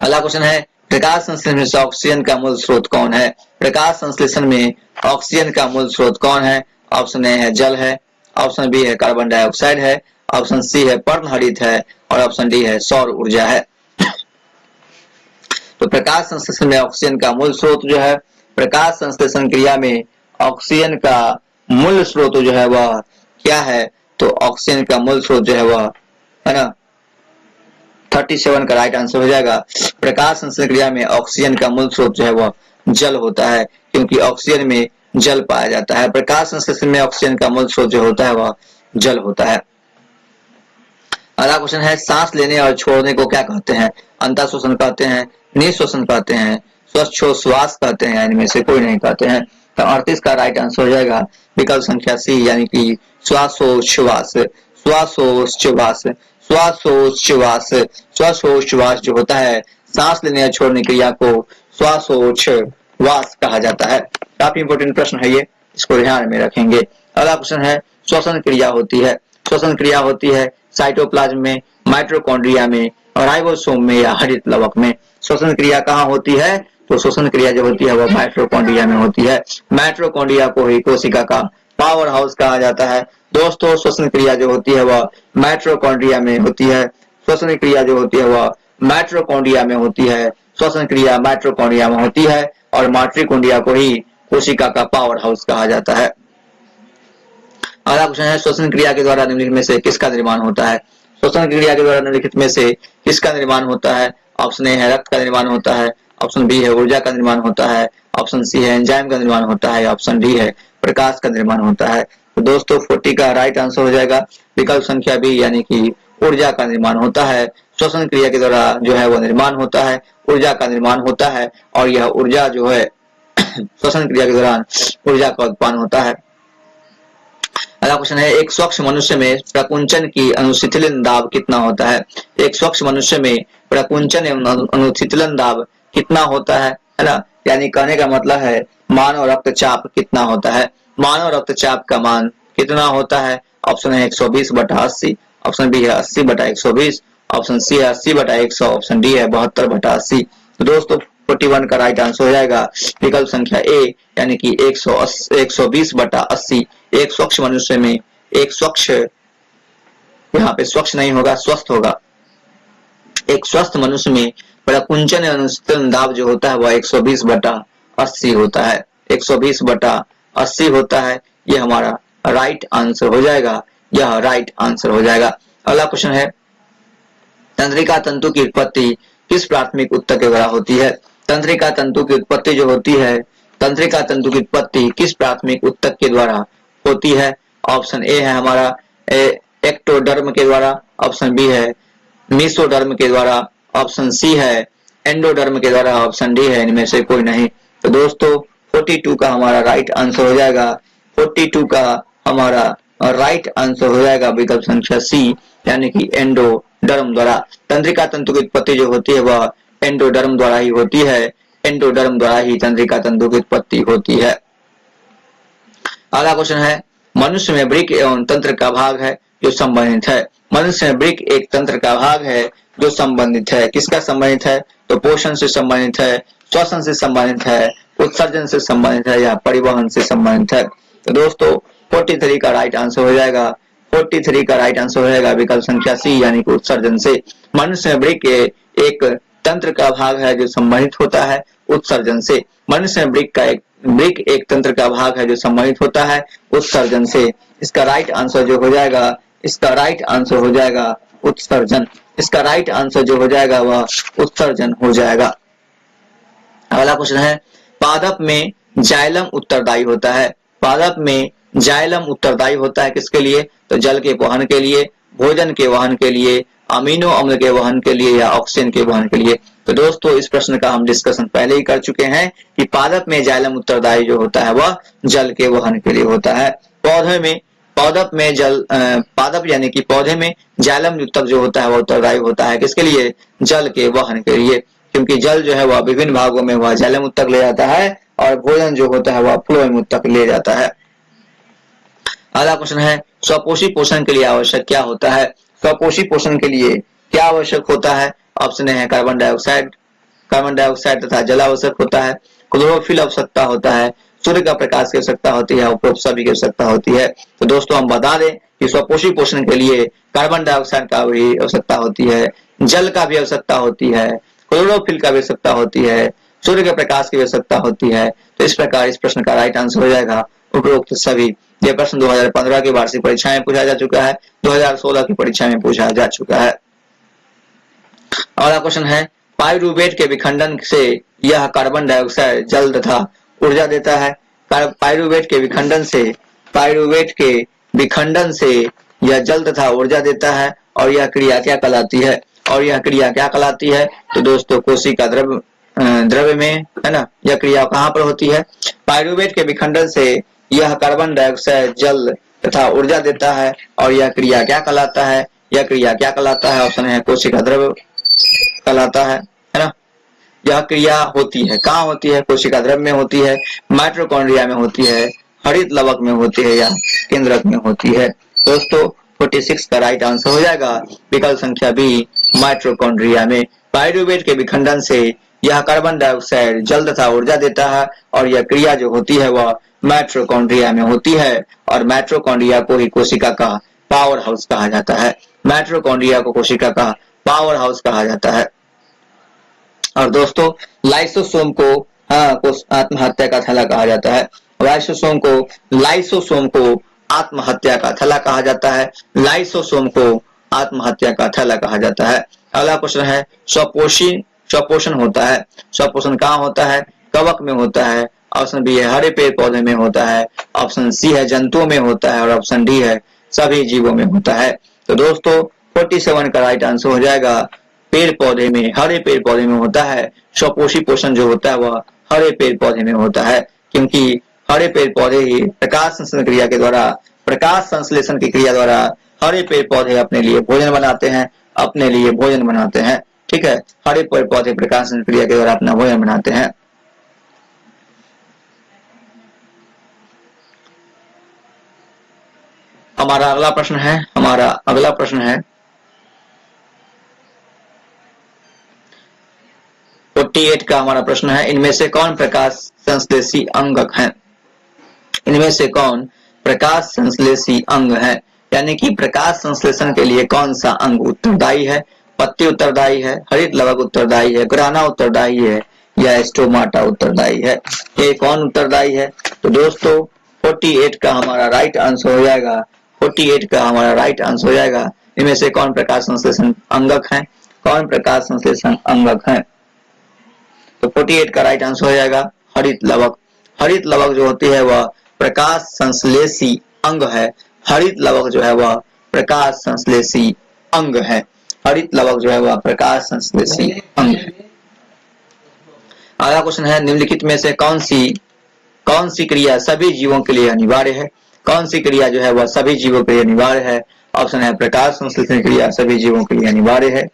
अगला क्वेश्चन है, प्रकाश संश्लेषण में ऑक्सीजन का मूल स्रोत कौन है? प्रकाश संश्लेषण में ऑक्सीजन का मूल स्रोत कौन है? ऑप्शन ए है जल है। ऑप्शन बी है कार्बन डाइऑक्साइड है। ऑप्शन सी है पर्णहरित है और ऑप्शन डी है सौर ऊर्जा है। तो प्रकाश संश्लेषण में ऑक्सीजन का मूल स्रोत जो है, प्रकाश संश्लेषण क्रिया में ऑक्सीजन का मूल स्रोत जो है वह क्या है? तो ऑक्सीजन का मूल स्रोत जो है वह है ना 37 का राइट आंसर हो जाएगा। प्रकाश संश्लेषण क्रिया में ऑक्सीजन का मूल स्रोत जो है वह जल होता है, क्योंकि ऑक्सीजन में जल पाया जाता है। प्रकाश संश्लेषण में ऑक्सीजन का मूल स्रोत जो होता है वह जल होता है। अगला क्वेश्चन है, सांस लेने और छोड़ने को क्या कहते हैं? अंतःश्वसन कहते हैं, निःश्वसन कहते हैं, श्वास कहते हैं, इनमें से कोई नहीं कहते हैं। तो 38 का राइट आंसर हो जाएगा विकल्प संख्या सी, यानी कि श्वासोच्छ्वास। श्वासोच्छ्वास श्वासोच्छ्वास श्वासोच्छ्वास जो होता है, सांस लेने या छोड़ने क्रिया को श्वासोच्छ्वास कहा जाता है। काफी इंपोर्टेंट प्रश्न है ये, इसको ध्यान में रखेंगे। अगला क्वेश्चन है, श्वसन क्रिया होती है। श्वसन क्रिया होती है साइटोप्लाज्म में, माइटोकॉन्ड्रिया में, राइबोसोम में या हरित लवक में। श्वसन क्रिया कहाँ होती है? तो श्वसन क्रिया जो होती है वह माइटोकॉन्ड्रिया में होती है। माइटोकॉन्ड्रिया को ही कोशिका का पावर हाउस कहा जाता है। दोस्तों श्वसन क्रिया जो होती है वह माइटोकॉन्ड्रिया में होती है। श्वसन क्रिया जो होती है वह माइटोकॉन्ड्रिया में होती है। श्वसन क्रिया माइटोकॉन्ड्रिया में होती है और माइटोकॉन्ड्रिया को ही कोशिका का पावर हाउस कहा जाता है। अगला क्वेश्चन है, श्वसन क्रिया के द्वारा निम्नलिखित में से किसका निर्माण होता है? श्वसन क्रिया के द्वारा निम्नलिखित में से किसका निर्माण होता है? ऑप्शन ए है रक्त का निर्माण होता है। ऑप्शन बी है ऊर्जा का निर्माण होता है। ऑप्शन सी है एंजाइम का निर्माण होता है। ऑप्शन डी है प्रकाश का निर्माण होता है। तो दोस्तों 40 का राइट आंसर हो जाएगा विकल्प संख्या बी, यानी कि ऊर्जा का निर्माण होता है। श्वसन क्रिया के द्वारा जो है वो निर्माण होता है, ऊर्जा का निर्माण होता है और यह ऊर्जा जो है श्वसन क्रिया के दौरान ऊर्जा का उत्पन्न होता है। अगला क्वेश्चन है, एक स्वच्छ मनुष्य में प्रकुंचन की अनुशीतलन दाब कितना होता है? एक स्वच्छ मनुष्य में प्रकुंचन एवं अनुशीतलन दाब कितना होता है ना? यानी कहने का मतलब है मानव रक्तचाप कितना होता है। मानव रक्तचाप का मान कितना होता है? ऑप्शन है 120/80। ऑप्शन बी है 80/120। ऑप्शन सी है 80/100। ऑप्शन डी है 72/80। तो दोस्तों 41 का राइट आंसर हो जाएगा विकल्प संख्या ए, यानी कि 120/80। एक स्वच्छ मनुष्य में, एक स्वच्छ, यहाँ पे स्वच्छ नहीं होगा, स्वस्थ होगा। एक स्वस्थ मनुष्य में प्रकुंचन अनुशीतलन दाब जो होता है वह 120/80 होता है। 120/80 होता है। यह हमारा राइट आंसर हो जाएगा, यह राइट आंसर हो जाएगा। अगला क्वेश्चन है, तंत्रिका तंतु की उत्पत्ति किस प्राथमिक ऊतक के द्वारा होती है? तंत्रिका तंतु की उत्पत्ति जो होती है, तंत्रिका तंतु की उत्पत्ति किस प्राथमिक ऊतक के द्वारा होती है? ऑप्शन ए है हमारा एक्टोडर्म के द्वारा। ऑप्शन बी है मेसोडर्म के द्वारा। ऑप्शन सी है एंडोडर्म के द्वारा। ऑप्शन डी है इनमें से कोई नहीं। तो दोस्तों 42 का हमारा राइट आंसर हो जाएगा। 42 का हमारा राइट आंसर हो जाएगा विकल्प संख्या सी, यानी कि एंडोडर्म द्वारा। तंत्रिका तंतु की उत्पत्ति जो होती है वह एंडोडर्म द्वारा ही होती है। एंडोडर्म द्वारा ही तंत्रिका तंतु की उत्पत्ति होती है। अगला क्वेश्चन है, मनुष्य में वृक्क एवं तंत्र का भाग है। जो संबंधित है। मनुष्य में वृक्क एक तंत्र का भाग है जो संबंधित है। किसका संबंधित है? तो पोषण से संबंधित है, श्वसन से संबंधित है, उत्सर्जन से संबंधित है या परिवहन से संबंधित है। तो दोस्तों 43 का राइट आंसर हो जाएगा, 43 का राइट आंसर हो जाएगा विकल्प संख्या सी यानी कि उत्सर्जन से। मनुष्य में वृक्क एक तंत्र का भाग है जो संबंधित होता है उत्सर्जन से। मनुष्य में वृक्क एक तंत्र का भाग है जो संबंधित होता है उत्सर्जन से। इसका राइट आंसर जो हो जाएगा, इसका राइट आंसर हो जाएगा उत्सर्जन। इसका राइट आंसर जो हो जाएगा वह उत्सर्जन हो जाएगा। अगला क्वेश्चन है, पादप में जाइलम उत्तरदायी होता है। पादप में जाइलम उत्तरदायी होता है किसके लिए? तो जल के वहन के लिए, भोजन के वहन के लिए, अमीनो अम्ल के वहन के लिए या ऑक्सीजन के वहन के लिए। तो दोस्तों इस प्रश्न का हम डिस्कशन पहले ही कर चुके हैं कि पादप में जाइलम उत्तरदायी जो होता है वह जल के वहन के लिए होता है। पादप यानी कि पौधे में जाइलम युक्तक जो होता है वह उत्तरदायी होता है किसके लिए? जल के वहन के लिए, क्योंकि जल जो है वह विभिन्न भागों में वह जाइलम उत्तक ले जाता है और भोजन जो होता है वह फ्लोएम उत्तक ले जाता है। अगला क्वेश्चन है, स्वपोषी पोषण के लिए आवश्यक क्या होता है? स्वपोषी पोषण के लिए क्या आवश्यक होता है? ऑप्शन है कार्बन डाइऑक्साइड तथा जल आवश्यक होता है, क्लोरोफिल आवश्यकता होता है, सूर्य का प्रकाश की आवश्यकता होती है, उपरोक्त सभी की आवश्यकता होती है। तो दोस्तों हम बता दें कि स्वपोषी पोषण के लिए कार्बन डाइऑक्साइड का भी आवश्यकता होती है, जल का भी आवश्यकता होती है, क्लोरोफिल का भी आवश्यकता होती है, सूर्य के प्रकाश की आवश्यकता होती है। तो इस प्रकार इस प्रश्न का राइट आंसर हो जाएगा उपरोक्त सभी। यह प्रश्न 2015 की वार्षिक परीक्षा में पूछा जा चुका है, 2016 की परीक्षा में पूछा जा चुका है। अगला क्वेश्चन है, पाइरूवेट के विखंडन से यह कार्बन डाइऑक्साइड जल तथा ऊर्जा देता है। पाइरूवेट के विखंडन से यह जल तथा ऊर्जा देता है और यह क्रिया क्या कहलाती है? तो दोस्तों कोशिका द्रव्य में है ना, यह क्रिया कहाँ पर होती है? पाइरूवेट के विखंडन से यह कार्बन डाइऑक्साइड जल तथा ऊर्जा देता है और यह क्रिया क्या कहलाता है? यह क्रिया क्या कहलाता है? ऑप्शन है कोशिका द्रव्य कहलाता है ना। यह क्रिया होती है कहाँ होती है? कोशिका द्रव्य में होती है, माइटोकॉन्ड्रिया में होती है, हरित लवक में होती है या केंद्रक में होती है। दोस्तों 46 का राइट आंसर हो जाएगा विकल्प संख्या बी, माइटोकॉन्ड्रिया में। पाइरूवेट के विखंडन से यह कार्बन डाइऑक्साइड जल तथा ऊर्जा देता है और यह क्रिया जो होती है वह माइटोकॉन्ड्रिया में होती है और माइटोकॉन्ड्रिया को ही कोशिका का पावर हाउस कहा जाता है। माइटोकॉन्ड्रिया को कोशिका का पावर हाउस कहा जाता है। और दोस्तों लाइसोसोम को आत्महत्या का थैला कहा जाता है। लाइसोसोम को आत्महत्या का थैला कहा जाता है। लाइसोसोम को आत्महत्या का थैला कहा जाता है। अगला क्वेश्चन है, स्वपोषण होता है। स्वपोषण कहाँ होता है? कवक में होता है। ऑप्शन बी है हरे पेड़ पौधे में होता है, ऑप्शन सी है जंतुओं में होता है और ऑप्शन डी है सभी जीवों में होता है। तो दोस्तों 47 का राइट आंसर हो जाएगा पेड़ पौधे में, हरे पेड़ पौधे में होता है। स्वपोषी पोषण जो होता है वह हरे पेड़ पौधे में होता है, क्योंकि हरे पेड़ पौधे ही प्रकाश संश्लेषण की क्रिया द्वारा हरे पेड़ पौधे अपने लिए भोजन बनाते हैं। ठीक है, हरे पेड़ पौधे प्रकाश संश्लेषण क्रिया के द्वारा अपना भोजन बनाते हैं। हमारा अगला प्रश्न है 48 का हमारा प्रश्न है, इनमें से कौन प्रकाश संश्लेषी अंगक है? इनमें से कौन प्रकाश संश्लेषी अंग है? यानी कि प्रकाश संश्लेषण के लिए कौन सा अंग उत्तरदायी है? पत्ती उत्तरदायी है, हरित लवक उत्तरदायी है, ग्राना उत्तरदायी है या स्टोमाटा उत्तरदायी है? ये कौन उत्तरदायी है? तो दोस्तों 48 का हमारा राइट आंसर हो जाएगा। 48 का हमारा राइट आंसर हो जाएगा, इनमें से कौन प्रकाश संश्लेषण अंगक है? कौन प्रकाश संश्लेषण अंगक है? तो 48 का राइट आंसर हो जाएगा हरित लवक। हरित लवक जो होती है वह प्रकाश संश्लेषी अंग है। हरित लवक जो है वह प्रकाश संश्लेषी अंग है। हरित लवक जो है वह प्रकाश संश्लेषी अंग। अगला क्वेश्चन है, निम्नलिखित में से कौन सी क्रिया सभी जीवों के लिए अनिवार्य है? कौन सी क्रिया जो है वह सभी जीवों के लिए अनिवार्य है? ऑप्शन है प्रकाश संश्लेषण क्रिया सभी जीवों के लिए अनिवार्य है।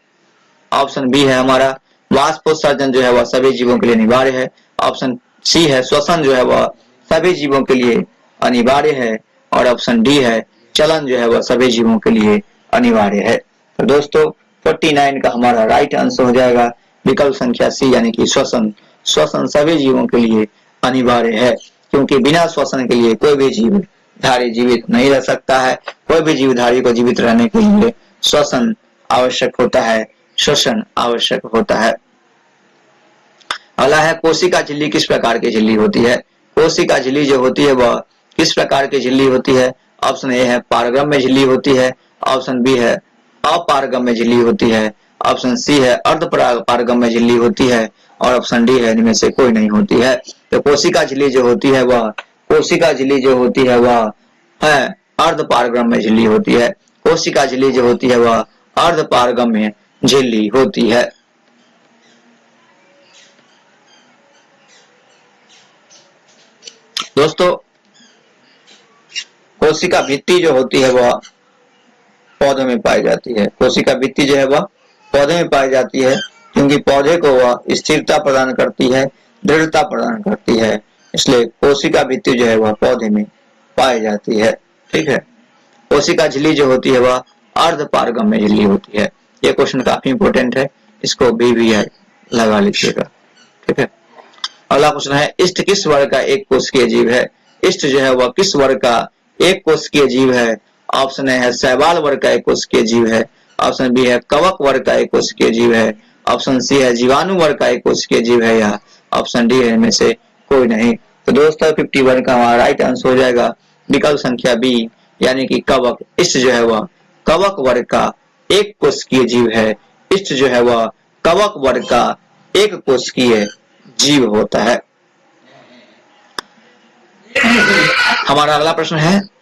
ऑप्शन बी है हमारा वाष्पोत्सर्जन जो है वह सभी जीवों के लिए अनिवार्य है। ऑप्शन सी है श्वसन जो है वह सभी जीवों के लिए अनिवार्य है और ऑप्शन डी है चलन जो है वह सभी जीवों के लिए अनिवार्य है। तो दोस्तों 49 का हमारा राइट आंसर हो जाएगा विकल्प संख्या सी, यानी कि श्वसन। श्वसन सभी जीवों के लिए अनिवार्य है, क्योंकि बिना श्वसन के लिए कोई भी जीवधारी जीवित नहीं रह सकता है। कोई भी जीवधारी को जीवित रहने के लिए श्वसन आवश्यक होता है, श्वसन आवश्यक होता है। अगला है कोशिका झिल्ली किस प्रकार की झिल्ली होती है। कोशिका झिल्ली जो होती है वह किस प्रकार की झिल्ली होती है। ऑप्शन ए है पारगम्य झिल्ली होती है, ऑप्शन बी है अपारगम्य झिल्ली होती है, ऑप्शन सी है अर्ध पारगम्य झिल्ली होती है, और ऑप्शन डी है इनमें से कोई नहीं होती है। तो कोशिका झिल्ली जो होती है वह है अर्ध पारगम्य झिल्ली होती है। कोशिका झिल्ली जो होती है वह अर्ध पारगम्य झिल्ली होती है। दोस्तों कोशिका भित्ति जो होती है वह पौधों में पाई जाती है। कोशिका भित्ति जो है वह पौधे में पाई जाती है, क्योंकि पौधे को वह स्थिरता प्रदान करती है, दृढ़ता प्रदान करती है, इसलिए कोशिका भित्ति जो है वह पौधे में पाई जाती है। ठीक है। कोशिका झिल्ली जो होती है वह अर्ध पारगम्य झिल्ली होती है। ये क्वेश्चन काफी इंपोर्टेंट है, इसको भी लगा लीजिएगा। ठीक है। अगला क्वेश्चन है इष्ट किस वर्ग का एक कोशिकीय जीव है। इष्ट जो है वह किस वर्ग का एक कोशिकीय जीव है। ऑप्शन ए है शैवाल वर्ग का एक कोशिकीय जीव है, ऑप्शन बी है कवक वर्ग का एक कोशिकीय जीव है, ऑप्शन सी है जीवाणु वर्ग का एक कोशिकीय जीव है, या ऑप्शन डी है इनमें से कोई नहीं। तो दोस्तों 51 का हमारा राइट आंसर हो जाएगा विकल्प संख्या बी, यानी कि कवक। इष्ट जो है वह कवक वर्ग का एक कोशिकीय जीव है। इष्ट जो है वह कवक वर्ग का एक कोशिकीय जीव होता है। हमारा अगला प्रश्न है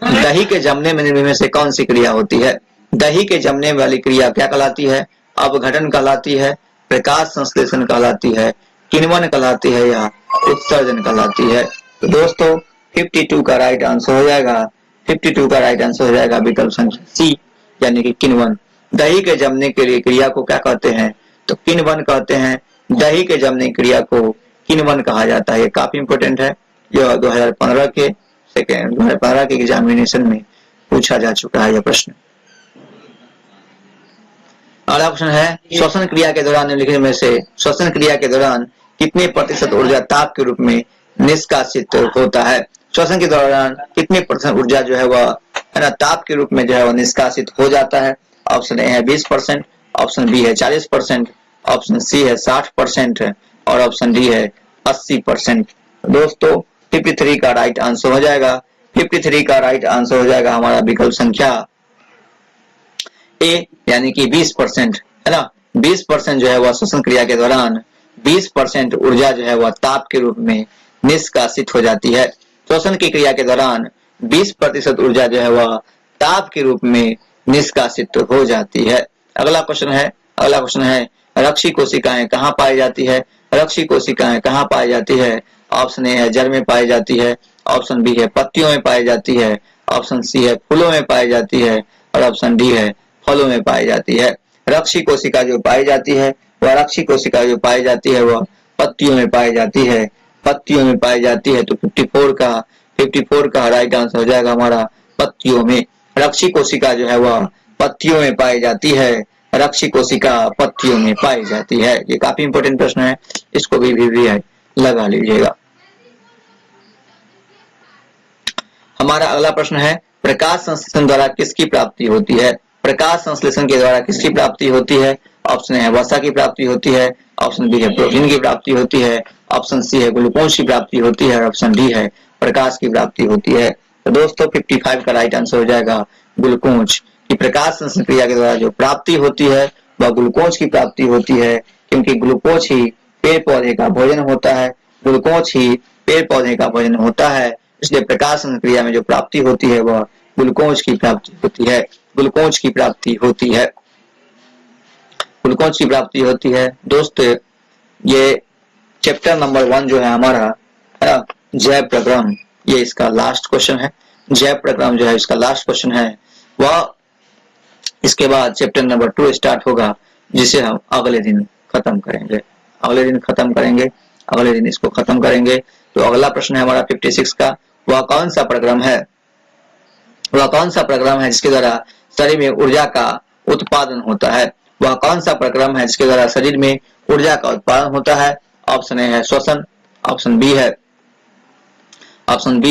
दही के जमने में से कौन सी क्रिया होती है। दही के जमने वाली क्रिया क्या कहलाती है। अपघटन कहलाती है, प्रकाश संश्लेषण कहलाती है, किण्वन कहलाती है, या उत्सर्जन कहलाती है। तो दोस्तों 52 का राइट आंसर हो जाएगा 52 का राइट आंसर हो जाएगा विकल्प संख्या सी, यानी कि किण्वन। दही के जमने के लिए क्रिया को क्या कहते हैं, तो किण्वन कहते हैं। दही के जमने क्रिया को किण्वन कहा जाता है। ये काफी इंपोर्टेंट है, यह 2015 के एग्जामिनेशन में पूछा जा चुका है यह प्रश्न। अगला प्रश्न है श्वसन क्रिया के दौरान निम्नलिखित में से श्वसन क्रिया के दौरान कितने प्रतिशत ऊर्जा ताप के रूप में निष्कासित होता है। श्वसन के दौरान कितने प्रतिशत ऊर्जा जो है वह है ना ताप के रूप में जो है वह निष्कासित हो जाता है। ऑप्शन ए है 20%, ऑप्शन बी है 40%, ऑप्शन सी है 60% और ऑप्शन डी है 80%। दोस्तों 53 का राइट आंसर हो जाएगा 53 का राइट आंसर हो जाएगा हमारा विकल्प संख्या ए, यानी कि 20%, है ना। 20% जो है वह श्वसन क्रिया के दौरान 20% ऊर्जा जो है वह ताप के रूप में निष्कासित हो जाती है। श्वसन की क्रिया के दौरान 20% ऊर्जा जो है वह ताप के रूप में निष्कासित हो जाती है। अगला क्वेश्चन है रक्षी कोशिकाएं कहाँ पाई जाती है। रक्षी कोशिकाएं कहाँ पाई जाती है। ऑप्शन ए है जड़ में पाई जाती है, ऑप्शन बी है पत्तियों में पाई जाती है, ऑप्शन सी है फूलों में पाई जाती है, और ऑप्शन डी है फलों में पाई जाती है। रक्षी कोशिका जो पाई जाती है वह पत्तियों में पाई जाती है। पत्तियों में पाई जाती है। तो 54 का राइट आंसर हो जाएगा हमारा पत्तियों में। रक्षी कोशिका जो है वह पत्तियों में पाई जाती है। रक्षी कोशिका पत्तियों में पाई जाती है। ये काफी इंपोर्टेंट प्रश्न है, इसको भी लगा लीजिएगा। हमारा अगला प्रश्न है प्रकाश संश्लेषण द्वारा किसकी प्राप्ति होती है। प्रकाश संश्लेषण के द्वारा किसकी प्राप्ति होती है। ऑप्शन है वसा की प्राप्ति होती है, ऑप्शन बी है प्रोटीन की प्राप्ति होती है, ऑप्शन सी है ग्लूकोज की प्राप्ति होती है, और ऑप्शन डी है प्रकाश की प्राप्ति होती है। तो दोस्तों 55 का राइट आंसर हो जाएगा ग्लूकोज की। प्रकाश संश्लेषण क्रिया के द्वारा जो प्राप्ति होती है वह ग्लूकोज की प्राप्ति होती है, क्योंकि ग्लूकोज ही पेड़ पौधे का भोजन होता है। ग्लूकोज ही पेड़ पौधे का भोजन होता है, इसलिए प्रकाश क्रिया में जो प्राप्ति होती है वह ग्लूकोज की प्राप्ति होती है। ग्लूकोज की प्राप्ति होती है। ग्लूकोज की प्राप्ति होती है। दोस्त ये चैप्टर नंबर 1 जो है हमारा जैव प्रक्रम, ये इसका लास्ट क्वेश्चन है। जैव प्रक्रम जो है इसका लास्ट क्वेश्चन है। वह इसके बाद चैप्टर नंबर 2 स्टार्ट होगा, जिसे हम अगले दिन खत्म करेंगे। अगले दिन इसको खत्म करेंगे। तो अगला प्रश्न है हमारा 56 का, वह कौन सा प्रक्रम है। वह कौन सा प्रक्रम है जिसके द्वारा शरीर में ऊर्जा का उत्पादन होता है? वह कौन सा प्रक्रम है जिसके द्वारा शरीर में ऊर्जा का उत्पादन होता है? ऑप्शन ए है श्वसन, ऑप्शन बी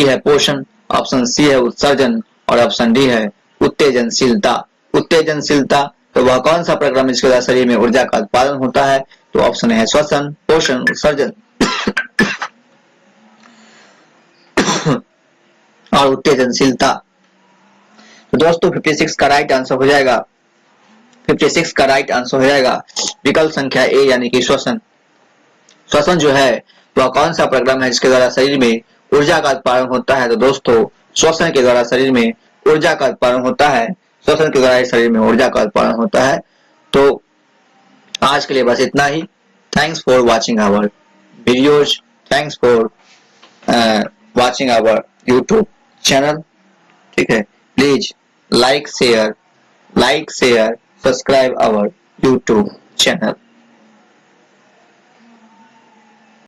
है पोषण, ऑप्शन सी है उत्सर्जन और ऑप्शन डी है उत्तेजनशीलता। उत्तेजनशीलता, तो वह कौन सा प्रक्रम है जिसके द्वारा शरीर में ऊर्जा का उत्पादन होता है? तो ऑप्शन है श्वसन, पोषण, उत्सर्जन और उत्तेजनशीलता। तो दोस्तों 56 का राइट आंसर हो जाएगा, 56 का राइट आंसर हो जाएगा विकल्प संख्या ए यानी कि श्वसन। श्वसन जो है वह कौन सा प्रक्रम है जिसके द्वारा शरीर में ऊर्जा का उत्पादन होता है? तो दोस्तों श्वसन के द्वारा शरीर में ऊर्जा का उत्पादन होता है, श्वसन के द्वारा शरीर में ऊर्जा का उत्पादन होता है। तो आज के लिए बस इतना ही। Thanks for watching our videos, thanks for watching our YouTube channel. ठीक है, please like, share, subscribe our YouTube channel.